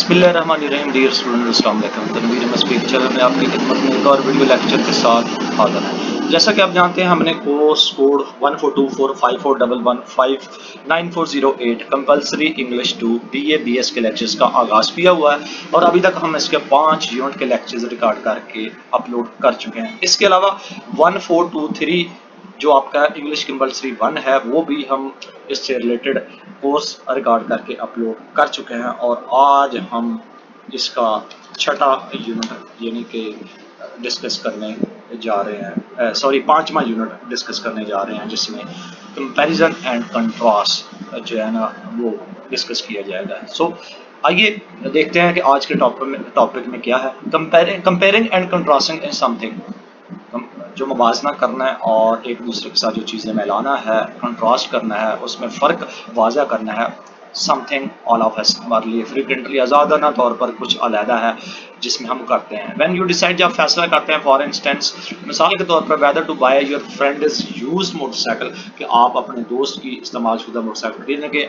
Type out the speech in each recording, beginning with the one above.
बिस्मिल्लाहिर्रहमानिर्रहीम। Dear student, अस्सलाम वालेकुम। तनवीर मस्बी चैनल में आपकी खिदमत में एक और वीडियो लेक्चर के साथ हाजिर है। जैसा कि आप जानते हैं, हमने course code 142454115940 compulsory English 2 BA BS के लेक्चर्स का आगाज़ किया हुआ है और अभी तक हम इसके 5 यूनिट के लेक्चर्स रिकॉर्ड करके अपलोड कर चुके हैं। इसके अलावा 1423 जो आपका इंग्लिश कंपलसरी 1 है वो भी हम इससे रिलेटेड कोर्स रिकॉर्ड करके अपलोड कर चुके हैं और आज हम इसका छठा यूनिट यानी कि डिस्कस करने जा रहे हैं, सॉरी 5वां यूनिट डिस्कस करने जा रहे हैं, जिसमें कंपैरिजन एंड कंट्रास्ट जो है ना वो डिस्कस किया जाएगा। सो आइए देखते हैं कि आज के टॉपिक में क्या है। Comparing and contrasting in something, जो मुवाजना करना है और एक दूसरे के साथ जो चीज़ें मिलाना है, कंट्रास्ट करना है, उसमें फ़र्क वाज़ा करना है। समथिंग ऑल ऑफ अस हमारे लिए फ्रीक्वेंटली आज़ादाना तौर पर कुछ अलहदा है जिसमें हम करते हैं। व्हेन यू डिसाइड, जब फैसला करते हैं, फॉर इंस्टेंस मिसाल के तौर पर, whether to buy your friend is used motorcycle, कि आप अपने दोस्त की इस्तेमाल शुदा मोटरसाइकिल खरीदने के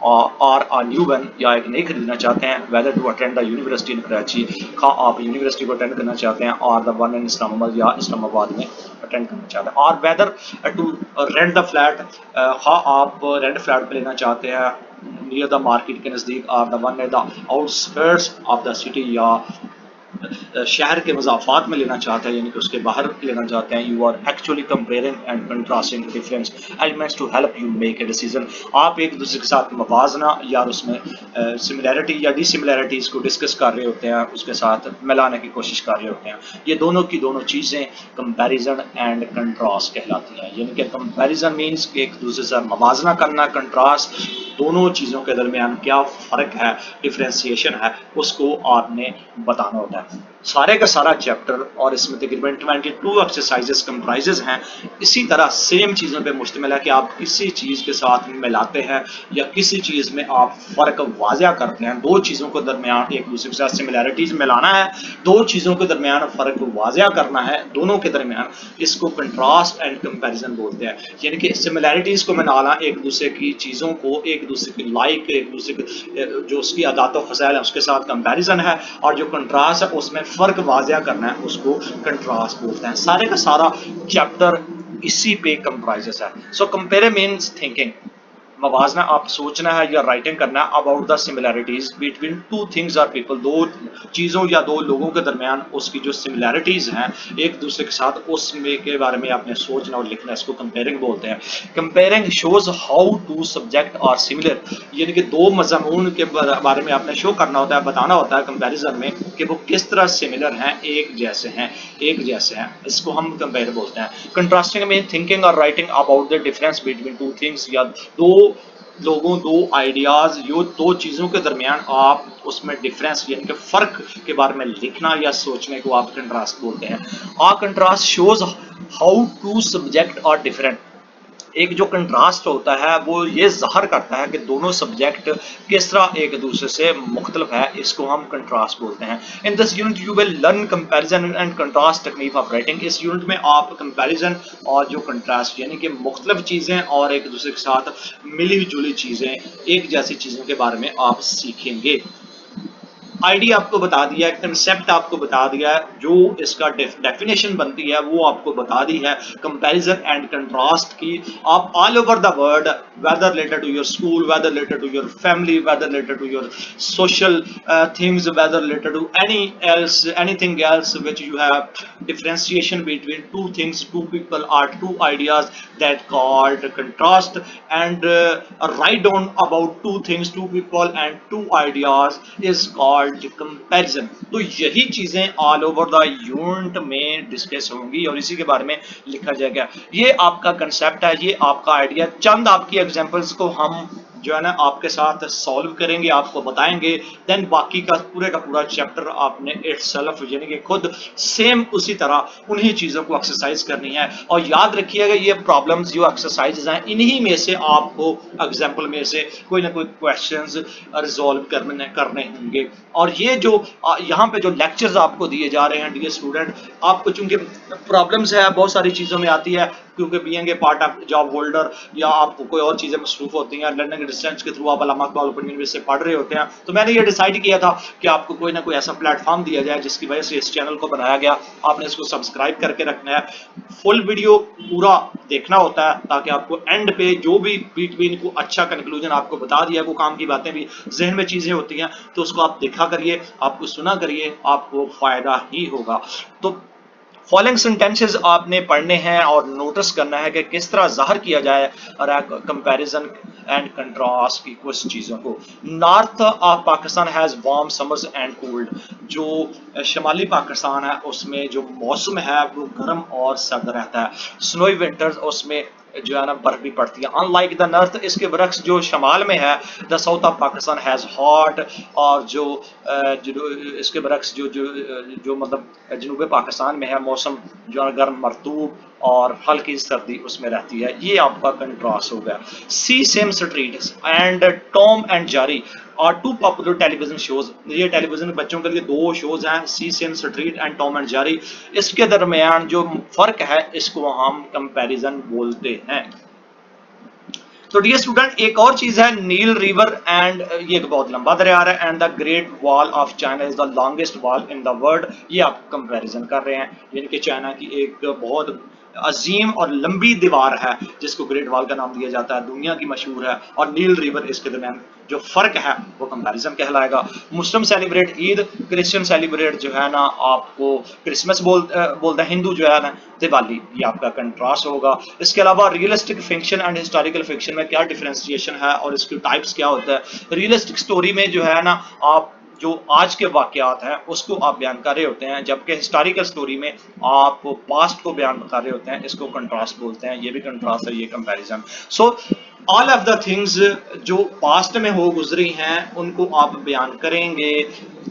और अ न्यू वन, या एक नई खरीदना चाहते हैं। Whether to attend the university in Karachi, खा आप यूनिवर्सिटी को अटेंड करना चाहते हैं, और द वन इन इस्लामाबाद या इस्लामाबाद में अटेंड करना चाहते हैं। और whether to rent the flat, खा आप रेंट फ्लैट पे लेना चाहते हैं नियर द मार्केट के नज़दीक, और the one the outskirts of the city, या शहर के मज़ाफ़ात में लेना चाहते हैं यानी कि उसके बाहर लेना चाहते हैं। You are actually comparing and contrasting difference elements to help you make a decision. आप एक दूसरे के साथ मवाजना या उसमें सिमिलैरिटी या डिसिमिलैरिटीज़ को डिस्कस कर रहे होते हैं, उसके साथ मिलाने की कोशिश कर रहे होते हैं। ये दोनों की दोनों चीज़ें कंपैरिजन एंड कंट्रास्ट कहलाती हैं। यानी कि कंपैरिजन मीन्स एक दूसरे से मवाजना करना, कंट्रास्ट दोनों चीज़ों के दरमियान क्या फ़र्क है, डिफ्रेंसिएशन है, उसको आपने बताना होता है। सारे का सारा चैप्टर और इसमें तकरीबन 22 एक्सरसाइजेस कंप्राइजेज हैं। इसी तरह सेम चीज़ों पे मुश्तमिल है कि आप किसी चीज़ के साथ मिलाते हैं या किसी चीज़ में आप फ़र्क वाज़ा करते हैं। दो चीज़ों के दरमियान एक दूसरे के साथ सिमिलैरिटीज़ मिलाना है, दो चीज़ों के दरमियान फ़र्क वाज़ा करना है, दोनों के दरमियान, इसको कंट्रास्ट एंड कंपैरिजन बोलते हैं। यानी कि सिमिलैरिटीज़ को मिलाना, एक दूसरे की चीज़ों को एक दूसरे की लाइक, एक दूसरे की जो उसकी अदात व फ़ज़ाइल है उसके साथ कंपैरिजन है, और जो कंट्रास्ट है उसमें फ़र्क वाज़ा करना है, उसको कंट्रास्ट बोलते हैं। सारे का सारा चैप्टर इसी पे कंप्राइजेस है। सो कंपेयर मीन्स थिंकिंग, मवाजना आप सोचना है या राइटिंग करना है about the similarities between two things और पीपल, दो चीज़ों या दो लोगों के दरमियान उसकी जो सिमिलैरिटीज हैं एक दूसरे के साथ, उसमें के बारे में आपने सोचना और लिखना, इसको कंपेयरिंग बोलते हैं। Comparing shows how two subject are similar, यानी कि दो मज़मून के बारे में आपने शो करना होता है, बताना होता है कंपेरिजन में कि वो किस तरह सिमिलर हैं, एक जैसे हैं, एक जैसे हैं, इसको हम कंपेयर बोलते हैं। कंट्रास्टिंग में थिंकिंग और writing about the difference between two things, या दो लोगों, दो आइडियाज़, यो दो चीज़ों के दरमियान आप उसमें डिफरेंस यानी कि फ़र्क के बारे में लिखना या सोचने को आप कंट्रास्ट बोलते हैं। A contrast shows how two subject are different, एक जो कंट्रास्ट होता है वो ये ज़ाहिर करता है कि दोनों सब्जेक्ट किस तरह एक दूसरे से मुख्तलिफ है, इसको हम कंट्रास्ट बोलते हैं। In this unit you will learn comparison and contrast technique of writing. इस यूनिट में आप कंपैरिजन और जो कंट्रास्ट यानी कि मुख्तलिफ चीज़ें और एक दूसरे के साथ मिली जुली चीज़ें, एक जैसी चीज़ों के बारे में आप सीखेंगे। आइडिया आपको बता दिया है, कंसेप्ट आपको बता दिया है, जो इसका डेफिनेशन बनती है वो आपको बता दी है कंपैरिजन एंड कंट्रास्ट की। आप all over the world, whether related to your school, whether related to your family, whether related to your social things, whether related to anything else which you have differentiation between two things, two people और two ideas, that called contrast, and write down about two things, two people and two ideas is called comparison। तो यही चीजें all over the unit में discuss होंगी और इसी के बारे में लिखा जाएगा। ये आपका कंसेप्ट है, ये आपका आइडिया। चंद आपकी एग्जांपल्स को हम जो है ना आपके साथ सॉल्व करेंगे, आपको बताएंगे, देन बाकी का पूरा चैप्टर आपने इटसेल्फ यानी कि खुद सेम उसी तरह उन्हीं चीज़ों को एक्सरसाइज करनी है। और याद रखिएगा ये प्रॉब्लम्स जो एक्सरसाइजेज हैं इन्हीं में से आपको एग्जाम्पल में से कोई ना कोई क्वेश्चंस रिजॉल्व करने होंगे। और ये जो यहाँ पे जो लेक्चर्स आपको दिए जा रहे हैं डियर स्टूडेंट, आपको चूंकि प्रॉब्लम्स है बहुत सारी चीज़ों में आती है, क्योंकि being a part of job holder या आपको कोई और चीज़ें मसरूफ होती हैं, लर्निंग डिस्टेंस के थ्रू आप अल्लामा इकबाल ओपन यूनिवर्सिटी से पढ़ रहे होते हैं, तो मैंने ये डिसाइड किया था कि आपको कोई ना कोई ऐसा प्लेटफॉर्म दिया जाए जिसकी वजह से इस चैनल को बनाया गया। आपने इसको सब्सक्राइब करके रखना है, फुल वीडियो पूरा देखना होता है ताकि आपको एंड पे जो भी बिटवीन को अच्छा कंक्लूजन आपको बता दिया, को काम की बातें भी जहन में चीज़ें होती हैं तो उसको आप देखा करिए, आपको सुना करिए, आपको फ़ायदा ही होगा। तो फॉलोइंग सेंटेंसेस आपने पढ़ने हैं और नोटिस करना है कि किस तरह ज़ाहिर किया जाए कंपैरिजन एंड कंट्रास्ट की कुछ चीज़ों को। North of Pakistan has warm summers and cold, जो शमाली पाकिस्तान है उसमें जो मौसम है वो गर्म और सर्द रहता है। स्नोई विंटर्स, उसमें जो है ना बर्फ भी पड़ती है। अनलाइक द नॉर्थ, इसके बरक्स जो शमाल में है, the south of Pakistan has hot, और जो इसके बरक्स जो मतलब जनूबी पाकिस्तान में है मौसम जो है गर्म मरतूब और हल्की सर्दी उसमें रहती है। ये आपका कंट्रास्ट हो गया। Sesame Street and Tom and Jerry are two popular television shows, ये टेलीविजन बच्चों के लिए दो शोज हैं, Sesame Street and Tom and Jerry. इसके दरमियान जो फर्क है इसको हम कंपैरिजन बोलते हैं। तो डियर स्टूडेंट, एक और चीज है नील रिवर एंड, ये एक बहुत लंबा दरिया है, and the great wall of China is the longest wall in the world. ये आप कंपैरिजन कर रहे हैं, यानी कि चाइना की एक बहुत अजीम और लंबी दीवार है जिसको ग्रेट वॉल का नाम दिया जाता है, दुनिया की मशहूर है, और नील रिवर इसके दरमियान जो फर्क है वो कंपैरिजन कहलाएगा। Muslim celebrate Eid, Christian celebrate जो है ना आपको क्रिसमस बोलते हैं, हिंदू जो है ना दिवाली। ये आपका कंट्रास्ट होगा। इसके अलावा realistic fiction and historical fiction में क्या डिफरेंशिएशन है और इसके टाइप्स क्या होता है। रियलिस्टिक स्टोरी में जो है ना आप जो आज के वाकयात हैं उसको आप बयान कर रहे होते हैं, जबकि हिस्टोरिकल स्टोरी में आप पास्ट को बयान कर रहे होते हैं, इसको कंट्रास्ट बोलते हैं। ये भी कंट्रास्ट है, ये comparison. So all of the things जो पास्ट में हो गुजरी हैं उनको आप बयान करेंगे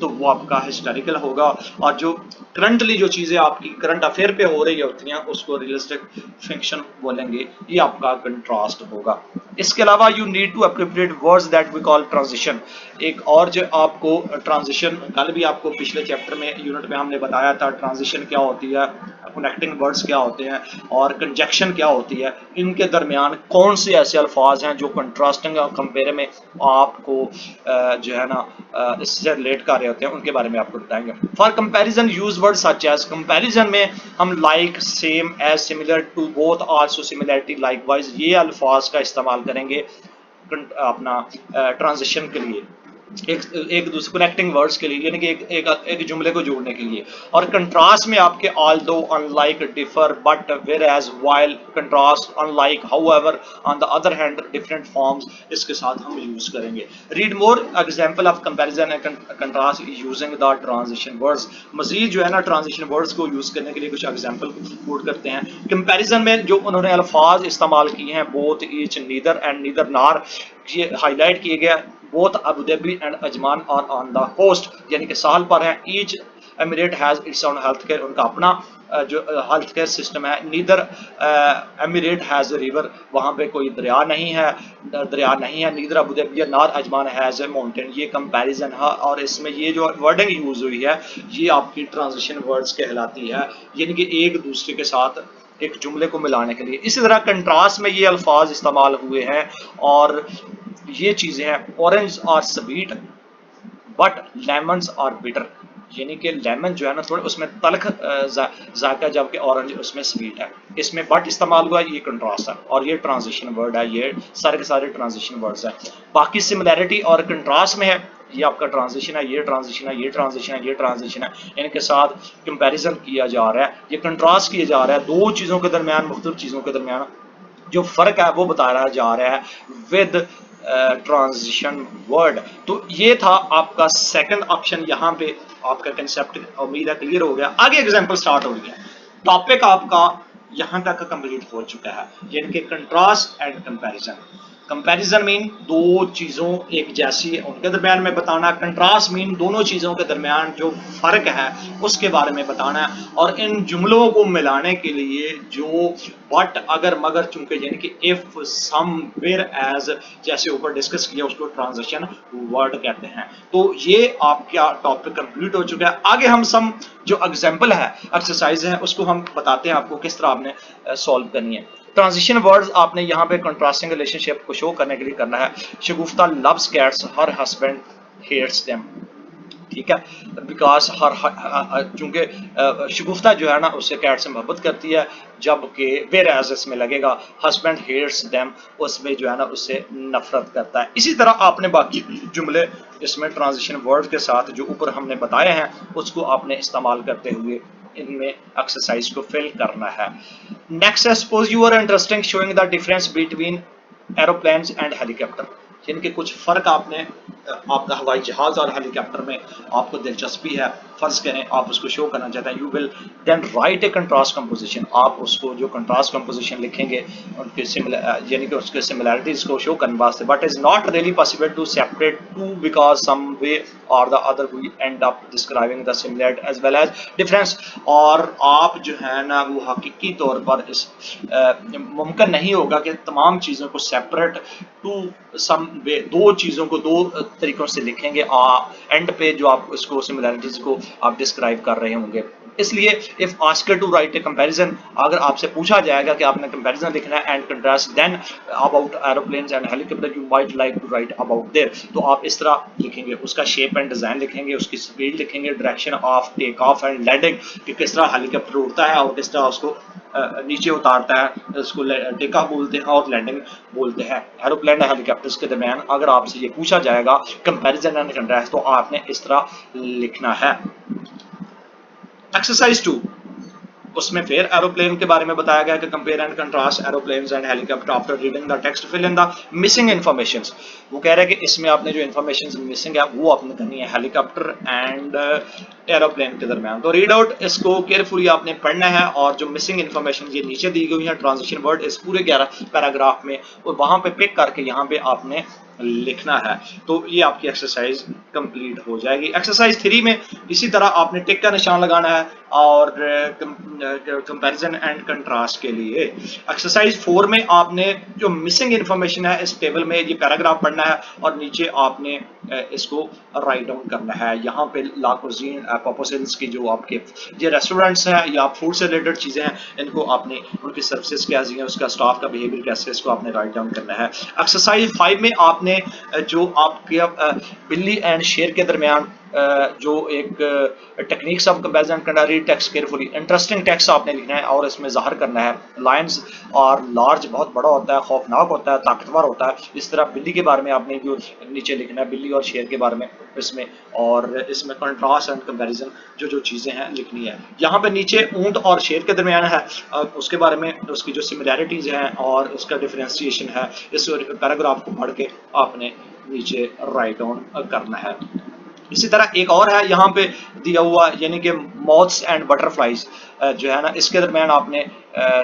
तो वो आपका हिस्टोरिकल होगा, और जो करंटली जो चीज़ें आपकी करंट अफेयर पे हो रही होती हैं उसको रियलिस्टिक फिक्शन बोलेंगे। ये आपका कंट्रास्ट होगा। इसके अलावा you need to appropriate words that we call transition. एक और जो आपको ट्रांजिशन, कल भी आपको पिछले चैप्टर में यूनिट में हमने बताया था ट्रांजिशन क्या होती है, कनेक्टिंग वर्ड्स क्या होते हैं और कंजक्शन क्या होती है, इनके दरमियान कौन से ऐसे अल्फाज हैं जो कंट्रास्टिंग और कंपेयर में आपको जो है ना इससे रिलेट कर रहे होते हैं, उनके बारे में आपको बताएंगे। For comparison use word such as, comparison में हम like, same, as, similar to, both, also, similarity, likewise, ये अल्फाज का इस्तेमाल करेंगे अपना ट्रांजिशन के लिए, एक दूसरे कनेक्टिंग वर्ड्स के लिए, यानी कि एक जुमले को जोड़ने के लिए। और कंट्रास्ट में आपके although, unlike, differ, but, whereas, while, contrast, unlike, however, on the other hand, different forms, इसके साथ हम यूज करेंगे। Read more example of comparison and contrast using the transition words. Majid जो है ना ट्रांजिशन वर्ड्स को यूज करने के लिए कुछ एग्जांपल कोट करते हैं। कंपैरिजन में जो उन्होंने अल्फाज इस्तेमाल किए हैं, both, each, neither and neither nor, ये हाईलाइट किए गए। Both Abu Dhabi and Ajman are on the coast, यानी कि साल पर है। Each emirate has its own health care, उनका अपना जो हेल्थ केयर सिस्टम है। नीदर एमिरेट हैज रिवर, वहाँ पे कोई दरिया नहीं है, नीदर अबू धाबी नार अजमान हैज ए माउंटेन। ये कंपैरिजन है, और इसमें ये जो वर्डिंग यूज हुई है ये आपकी ट्रांजिशन वर्ड्स कहलाती है, यानी कि एक दूसरे के साथ एक जुमले को मिलाने के लिए। इसी तरह कंट्रास्ट में ये अल्फाज इस्तेमाल हुए हैं, और ये चीजें हैं। Orange are sweet but lemons are bitter, यानी कि लेमन जो है ना थोड़े उसमें तलख जायका, जबकि ऑरेंज उसमें स्वीट है। इसमें बट इस्तेमाल हुआ, ये कंट्रास्ट है, और ये ट्रांजिशन वर्ड है। ये सारे के सारे ट्रांजिशन वर्ड्स हैं। बाकी सिमिलैरिटी और कंट्रास्ट में है, ये आपका ट्रांजिशन है, ये ट्रांजिशन है, ये ट्रांजिशन है, ये ट्रांजिशन है, इनके साथ कंपैरिजन किया जा रहा है, ये कंट्रास्ट किया जा रहा है। दो चीज़ों के दरमियान, मुख्तलिफ चीज़ों के दरमियान जो फर्क है वो बताया जा रहा है विद ट्रांजिशन वर्ड। तो ये था आपका सेकंड ऑप्शन। यहाँ पे आपका कंसेप्ट उम्मीद है क्लियर हो गया। आगे एग्जांपल स्टार्ट हो रही है। टॉपिक आपका यहाँ तक कंप्लीट हो चुका है, यानी कि contrast and comparison. Comparison mean दो चीज़ों एक जैसी है उनके दरमियान में बताना, कंट्रास्ट मीन दोनों चीज़ों के दरमियान जो फ़र्क है उसके बारे में बताना है। और इन जुमलों को मिलाने के लिए जो बट, अगर, मगर, चूंकि, यानी कि इफ, सम, वेयर एज जैसे ऊपर डिस्कस किया उसको ट्रांजिशन वर्ड कहते हैं। तो ये आपका टॉपिक कंप्लीट हो चुका है। आगे हम जो एग्जाम्पल है, एक्सरसाइज है, उसको हम बताते हैं आपको किस तरह आपने सॉल्व करनी है। ट्रांजिशन वर्ड्स आपने यहाँ पे कंट्रास्टिंग रिलेशनशिप को शो करने के लिए करना है। Shagufta loves cats, her husband hates them. ठीक है, बिकॉज हर चूंकि शगुफ्ता जो है ना उससे कैट से मोहब्बत करती है, जबकि वेर एज इसमें लगेगा हस्बैंड हेट्स देम, उसमें जो है ना उससे नफरत करता है। इसी तरह आपने बाकी जुमले इसमें ट्रांजिशन वर्ड के साथ जो ऊपर हमने बताए हैं उसको आपने इस्तेमाल करते हुए इनमें एक्सरसाइज को फिल करना है। नेक्स्ट है, suppose you are interesting showing the difference between aeroplanes and helicopter, जिनके कुछ फर्क आपने आपका हवाई जहाज और हेलीकॉप्टर में आपको दिलचस्पी है, फर्ज करें आप उसको शो करना चाहते हैं, you will then write a contrast composition. आप उसको जो कंट्रास्ट कंपोजिशन लिखेंगे उनके यानी कि उसके सिमिलैरिटीज को शो करने वास्ते, but is not really possible to separate two because some way or the other we end up describing the similarity as well as difference. और आप जो है ना वो हकीकी तौर पर इस मुमकिन नहीं होगा कि तमाम चीज़ों को सेपरेट टू सम वे, दो चीज़ों को दो तरीकों से लिखेंगे, एंड पे जो आप इसको सिमिलैरिटीज को आप डिस्क्राइब कर रहे होंगे। इसलिए if asked to write a comparison, अगर आपसे पूछा जाएगा कि आपने कंपैरिजन लिखना है and contrast then about aeroplanes and helicopter you might like to write about their, तो आप इस तरह लिखेंगे, उसका शेप एंड डिजाइन लिखेंगे, उसकी स्पीड लिखेंगे, direction of take off and landing कि किस तरह हेलीकॉप्टर उड़ता है और किस तरह उसको नीचे उतारता है, उसको टेक ऑफ बोलते हैं और लैंडिंग बोलते हैं। एरोप्लेन और हेलीकॉप्टर्स के दरमियान अगर आपसे ये पूछा जाएगा कंपैरिजन एंड कंट्रास्ट, तो आपने इस तरह लिखना है। एक्सरसाइज 2, उसमें फिर एरोप्लेन के बारे में बताया गया कि compare and contrast aeroplanes and helicopter after reading the text, fill in the missing informations. वो कह रहे हैं कि इसमें आपने जो इन्फॉर्मेशन मिसिंग है वो आपने करनी है हेलीकॉप्टर एंड एरोप्लेन के दरमियान। तो रीड आउट इसको केयरफुली आपने पढ़ना है, और जो मिसिंग इन्फॉर्मेशन ये नीचे दी गई है ट्रांजिशन वर्ड इस पूरे 11 पैराग्राफ में, और वहां पे पिक करके यहाँ पे आपने लिखना है। तो ये आपकी एक्सरसाइज कंप्लीट हो जाएगी। एक्सरसाइज 3 में इसी तरह आपने टिक का निशान लगाना है और कंपैरिजन एंड कंट्रास्ट के लिए। एक्सरसाइज 4 में आपने जो मिसिंग इंफॉर्मेशन है इस टेबल में ये पैराग्राफ पढ़ना है और नीचे आपने इसको राइट डाउन करना है। यहाँ पे ला कुजीन प्रोपोजल्स की जो आपके ये रेस्टोरेंट्स हैं या फूड से रिलेटेड चीज़ें हैं, इनको आपने उनकी सर्विसेज कैसी हैं, उसका स्टाफ का बिहेवियर कैसे है, इसको आपने राइट डाउन करना है। एक्सरसाइज 5 में आपने जो आपके बिल्ली एंड शेर के दरमियान जो एक टेक्निक्स ऑफ कंपैरिजन करना, read text carefully, interesting text आपने लिखना है और इसमें जाहिर करना है। लायंस और लार्ज बहुत बड़ा होता है, खौफनाक होता है, ताकतवर होता है, इस तरह बिल्ली के बारे में आपने जो नीचे लिखना है बिल्ली और शेर के बारे में इसमें, और इसमें कंट्रास्ट एंड कंपैरिजन जो जो चीज़ें हैं लिखनी है। यहाँ पे नीचे ऊंट और शेर के दरमियान है, उसके बारे में उसकी जो सिमिलैरिटीज़ हैं और उसका डिफरेंशिएशन है, इस पैराग्राफ को पढ़ के आपने नीचे राइट डाउन करना है। इसी तरह एक और है यहाँ पे दिया हुआ, यानी कि मॉथ्स एंड बटरफ्लाइज जो है ना इसके दरमियान आपने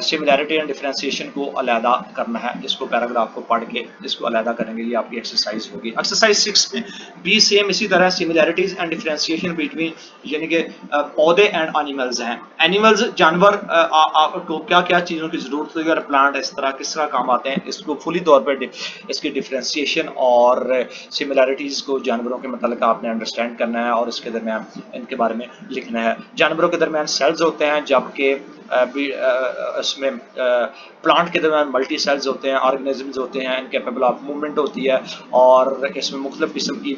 सिमिलैरिटी एंड डिफरेंशिएशन को अलहदा करना है। इसको पैराग्राफ को पढ़ के इसको अलहदा करेंगे, ये आपकी एक्सरसाइज होगी। एक्सरसाइज 6 में भी सेम इसी तरह सिमिलैरिटीज एंड डिफरेंशिएशन बिटवीन, यानी कि पौधे एंड एनिमल्स हैं। एनिमल्स जानवर को क्या क्या चीज़ों की ज़रूरत होती है और प्लांट इस तरह किस तरह काम आते हैं, इसको फुली तौर पर इसकी डिफरेंशिएशन और सिमिलैरिटीज़ को जानवरों के मतलब आपने अंडरस्टैंड करना है और इसके दरमियान इनके बारे में लिखना है। जानवरों के दरमियान सेल्स होते हैं, जबकि इसमें प्लांट के दरमियान मल्टी सेल्स होते हैं, ऑर्गेनिजम्स होते हैं, इनकेपेबल ऑफ मूवमेंट होती है, और इसमें मुख्तलिफ किस्म की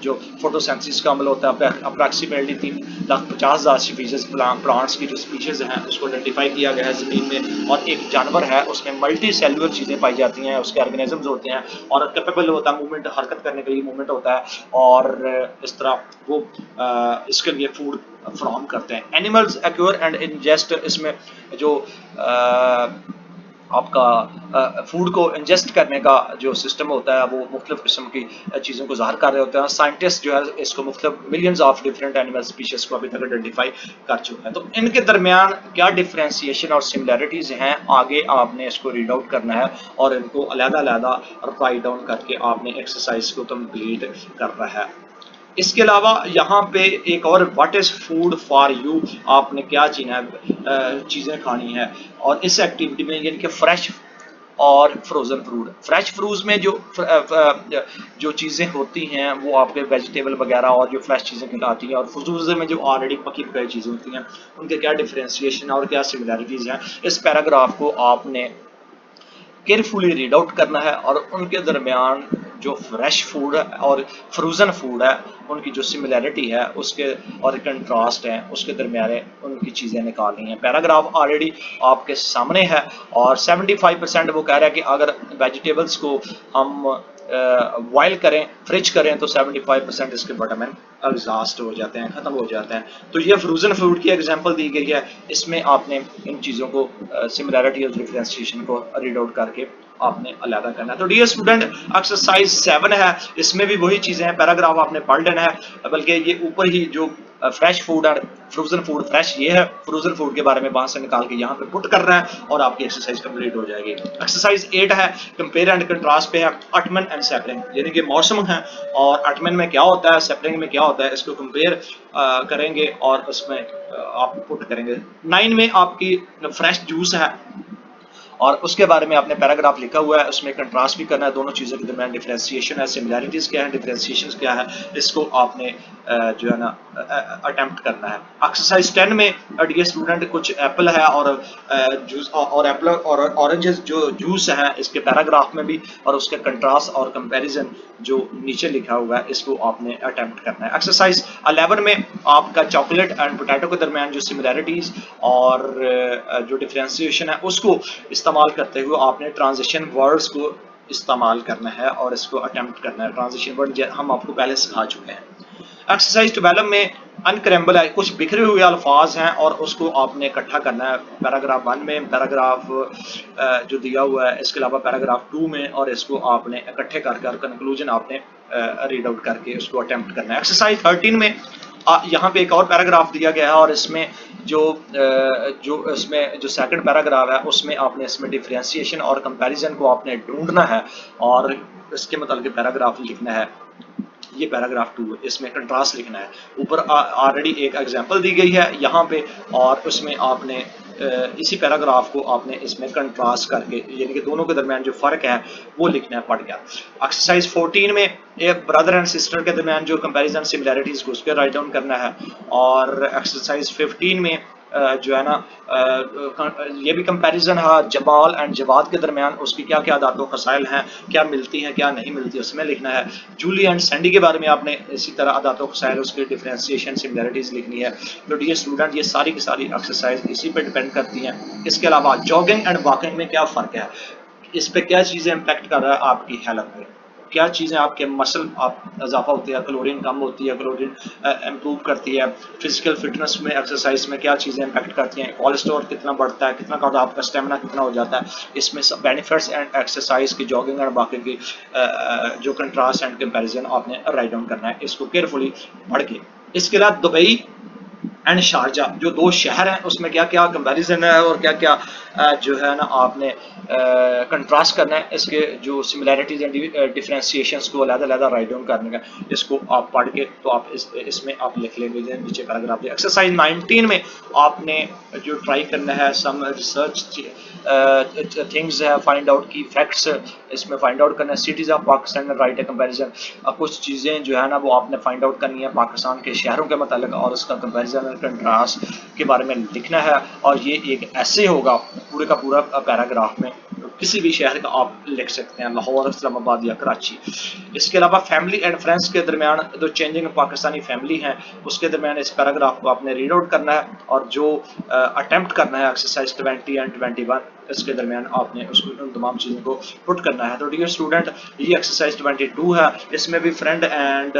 जो फोटोसेंसिस का अमल होता है। अप्रॉक्सीमेटली 3,50,000 स्पीशीज प्लांट्स की जो स्पीशीज हैं उसको आइडेंटिफाई किया गया है ज़मीन में, और एक जानवर है उसमें मल्टी सेलुलर चीज़ें पाई जाती हैं, उसके ऑर्गेनिजम्स होते हैं और कैपेबल होता है मूवमेंट, हरकत करने के लिए मूवमेंट होता है, और इस तरह वो इसके लिए फूड फ्राहम करते हैं। एनिमल्स एक्योर एंड इंजेस्ट, इसमें जो आपका फूड को इंजेस्ट करने का जो सिस्टम होता है वो मुख्तलिफ किस्म की चीज़ों को ज़ाहिर कर रहे होते हैं। साइंटिस्ट जो है इसको मुख्तलिफ millions of different animal species को अभी तक आइडेंटिफाई कर चुके हैं। तो इनके दरमियान क्या डिफरेंशिएशन और सिमिलैरिटीज़ हैं, आगे आपने इसको रीड आउट करना है और इनको अलग-अलग राइट डाउन करके आपने एक्सरसाइज को कंप्लीट करना है। इसके अलावा यहाँ पे एक और, what is food for you, आपने क्या चीज़ें खानी है, और इस एक्टिविटी में यानी कि फ्रेश और फ्रोज़न फूड। फ्रेश फ्रूट्स में जो चीज़ें होती हैं वो आपके वेजिटेबल वगैरह और जो फ्रेश चीज़ें कहलाती हैं, और फ्रूट्स में जो ऑलरेडी पकी पकाई चीज़ें होती हैं उनके क्या डिफरेंशिएशन और क्या सिमिलैरिटीज़ हैं, इस पैराग्राफ को आपने केयरफुली रीड आउट करना है और उनके दरमियान जो फ्रेश फूड है और फ्रोज़न फूड है उनकी जो सिमिलैरिटी है उसके और कंट्रास्ट है उसके दरमियान उनकी चीज़ें निकालनी है। पैराग्राफ ऑलरेडी आपके सामने है और 75% वो कह रहा है कि अगर वेजिटेबल्स को हम बॉयल करें फ्रिज करें तो 75% इसके बॉटम में एग्जॉस्ट हो जाते हैं, ख़त्म हो जाते हैं। तो ये फ्रोज़न फूड की एग्जांपल दी गई है, इसमें आपने इन चीज़ों को सिमिलैरिटी और डिफरेंशिएशन को रीड आउट करके आपने अलग करना है। तो डियर स्टूडेंट एक्सरसाइज 7 है, इसमें भी वही चीज़ें हैं, पैराग्राफ आपने पढ़ लेना है, बल्कि ये ऊपर ही जो फ्रेश फूड और फ्रोजन फूड, फ्रेश ये है, फ्रोजन फूड के बारे में वहां से निकाल के यहाँ पे पुट करना है और आपकी एक्सरसाइज कंप्लीट हो जाएगी। एक्सरसाइज 8 है, कंपेयर एंड कंट्रास्ट पे है, अटमन एंड सेपलिंग, यानी कि मौसम है और अटमन में क्या होता है, सेपलिंग में क्या होता है, इसको कंपेयर करेंगे और उसमें आप पुट करेंगे। 9 में आपकी फ्रेश जूस है और उसके बारे में आपने पैराग्राफ लिखा हुआ है, उसमें कंट्रास्ट भी करना है, दोनों चीज़ों के दरमियान डिफरेंशिएशन है, सिमिलैरिटीज़ क्या है, डिफरेंशिएशन क्या है, इसको आपने जो है ना अटेम्प्ट करना है। एक्सरसाइज 10 में डियर स्टूडेंट कुछ एप्पल है और जूस और एप्पल और ऑरेंजेस जो जूस है इसके पैराग्राफ में भी और उसके कंट्रास्ट और कंपैरिजन जो नीचे लिखा हुआ है इसको आपने अटेम्प्ट करना है। एक्सरसाइज 11 में आपका चॉकलेट एंड पोटैटो के दरमियान जो सिमिलैरिटीज़ और जो डिफरेंशिएशन है उसको इस्तेमाल करते हुए आपने ट्रांजिशन वर्ड्स को इस्तेमाल करना है और इसको अटेम्प्ट करना है। ट्रांजिशन वर्ड हम आपको पहले सिखा चुके हैं। एक्सरसाइज 12 में अनक्रैम्बल है, कुछ बिखरे हुए अल्फाज हैं और उसको आपने इकट्ठा करना है। पैराग्राफ 1 में, पैराग्राफ जो दिया हुआ है इसके अलावा पैराग्राफ 2 में, और इसको आपने इकट्ठे करके और कंक्लूजन आपने रीड आउट करके उसको अटेम्प्ट करना है। एक्सरसाइज 13 में यहाँ पे एक और पैराग्राफ दिया गया है और इसमें जो इसमें जो सेकंड पैराग्राफ है उसमें आपने इसमें डिफरेंशिएशन और कंपैरिजन को आपने ढूंढना है और इसके मतलब पैराग्राफ लिखना है। ये पैराग्राफ 2 इसमें कंट्रास्ट लिखना है। ऊपर ऑलरेडी एक एग्जांपल दी गई है यहाँ पे और उसमें आपने इसी पैराग्राफ को आपने इसमें कंट्रास्ट करके यानी कि दोनों के दरमियान जो फ़र्क है वो लिखना है। पढ़ गया। एक्सरसाइज 14 में एक ब्रदर एंड सिस्टर के दरमियान जो कंपैरिजन सिमिलैरिटीज़ को उसके राइट डाउन करना है और एक्सरसाइज 15 में जो है ना ये भी कंपैरिजन है जमाल एंड जवाद के दरमियान, उसकी क्या क्या आदात व खसाइल हैं, क्या मिलती हैं क्या नहीं मिलती, उसमें लिखना है। जूली एंड सैंडी के बारे में आपने इसी तरह आदात व खसाइल उसकी डिफरेंशिएशन सिमिलैरिटीज़ लिखनी है। तो डियर स्टूडेंट ये सारी की सारी एक्सरसाइज इसी पे डिपेंड करती हैं। इसके अलावा जॉगिंग एंड वॉकिंग में क्या फ़र्क है, इस पर क्या चीज़ें इम्पेक्ट कर रहा है आपकी हेल्थ में, क्या चीज़ें आपके मसल आप इजाफा होती है, क्लोरीन कम होती है, क्लोरीन इम्प्रूव करती है, फिजिकल फिटनेस में एक्सरसाइज में क्या चीज़ें इम्पैक्ट करती हैं, कोलेस्ट्रॉल कितना बढ़ता है, कितना का आपका स्टेमिना कितना हो जाता है, इसमें सब बेनिफिट्स एंड एक्सरसाइज की जॉगिंग और बाकी की जो कंट्रास्ट एंड कंपैरिजन आपने राइट डाउन करना है, इसको केयरफुली पढ़ के। इसके अलावा दुबई एंड शारजा जो दो शहर हैं उसमें क्या क्या कंपैरिजन है और क्या क्या जो है ना आपने कंट्रास्ट करना है, इसके जो सिमिलैरिटीज एंड डिफरेंशिएशंस को अलग-अलग राइट डाउन करने का, इसको आप पढ़ के तो आप इसमें आप लिख लेंगे नीचे पैराग्राफ। एक्सरसाइज 19 में आपने जो ट्राई करना है सम रिसर्च थिंग्स है, फाइंड आउट की फैक्ट्स इसमें फाइंड आउट करना है। सिटीज़ ऑफ पाकिस्तान राइट है कंपैरिजन, कुछ चीज़ें जो है ना वो आपने फाइंड आउट करनी है पाकिस्तान के शहरों के मतलब और उसका कंपैरिजन कंट्रास्ट के बारे में लिखना है और ये एक ऐसे होगा पूरे का पूरा पैराग्राफ में, किसी भी शहर का आप लिख सकते हैं, लाहौर, इस्लामाबाद या कराची। इसके अलावा फैमिली एंड फ्रेंड्स के दरमियान जो चेंजिंग पाकिस्तानी फैमिली हैं उसके दरमियान इस पैराग्राफ को आपने रीड आउट करना है और जो अटेम्प्ट करना है एक्सरसाइज 20 एंड 21 इसके दरमियान आपने उसको उन तमाम चीज़ों को पुट करना है। तो डियर स्टूडेंट ये एक्सरसाइज 22 है, इसमें भी friend and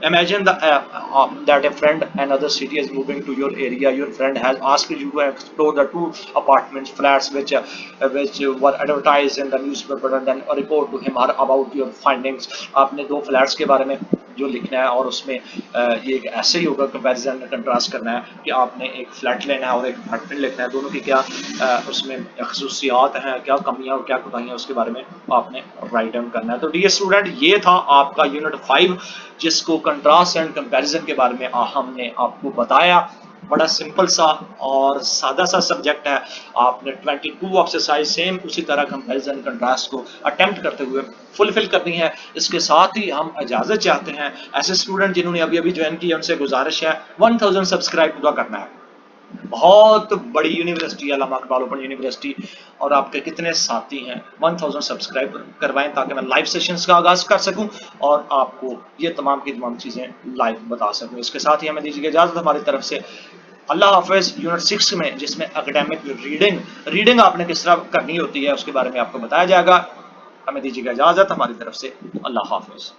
imagine that a friend and other city is moving to your area, your friend has asked you to explore the 2 apartments flats which were advertised in the newspaper and then report to him about your findings। आपने 2 flats के बारे में जो लिखना है और उसमें ये एक ऐसे ही होगा कंपैरिजन कंट्रास्ट करना है कि आपने एक फ्लैट लेना है और एक अपार्टमेंट लिखना है, दोनों की क्या उसमें खसूसियात हैं, क्या कमियां और क्या कोताहियां उसके बारे में आपने राइट डाउन करना है। तो डियर स्टूडेंट ये था आपका यूनिट 5 जिसको कंट्रास्ट एंड कंपैरिजन के बारे में हमने आपको बताया। बड़ा सिंपल सा और सादा सा सब्जेक्ट है। आपने 22 एक्सरसाइज सेम उसी तरह कंपैरिजन कंट्रास्ट को अटेम्प्ट करते हुए फुलफिल करनी है। इसके साथ ही हम इजाज़त चाहते हैं ऐसे स्टूडेंट जिन्होंने अभी अभी ज्वाइन किया उनसे गुजारिश है 1000 सब्सक्राइब पूरा करना है। बहुत बड़ी यूनिवर्सिटी है अल्लामा इकबाल ओपन यूनिवर्सिटी। और आपके कितने साथी हैं? 1000 सब्सक्राइब करवाएं ताकि मैं लाइव सेशंस का आगाज कर सकूं और आपको ये तमाम की तमाम चीजें लाइव बता सकूं। इसके साथ ही हमें दीजिए इजाजत हमारी तरफ से। अल्लाह हाफिज। यूनिट 6 में जिसमें एकेडमिक रीडिंग आपने किस तरह करनी होती है उसके बारे में आपको बताया जाएगा। हमें दीजिएगा इजाजत हमारी तरफ से। अल्लाह हाफिज।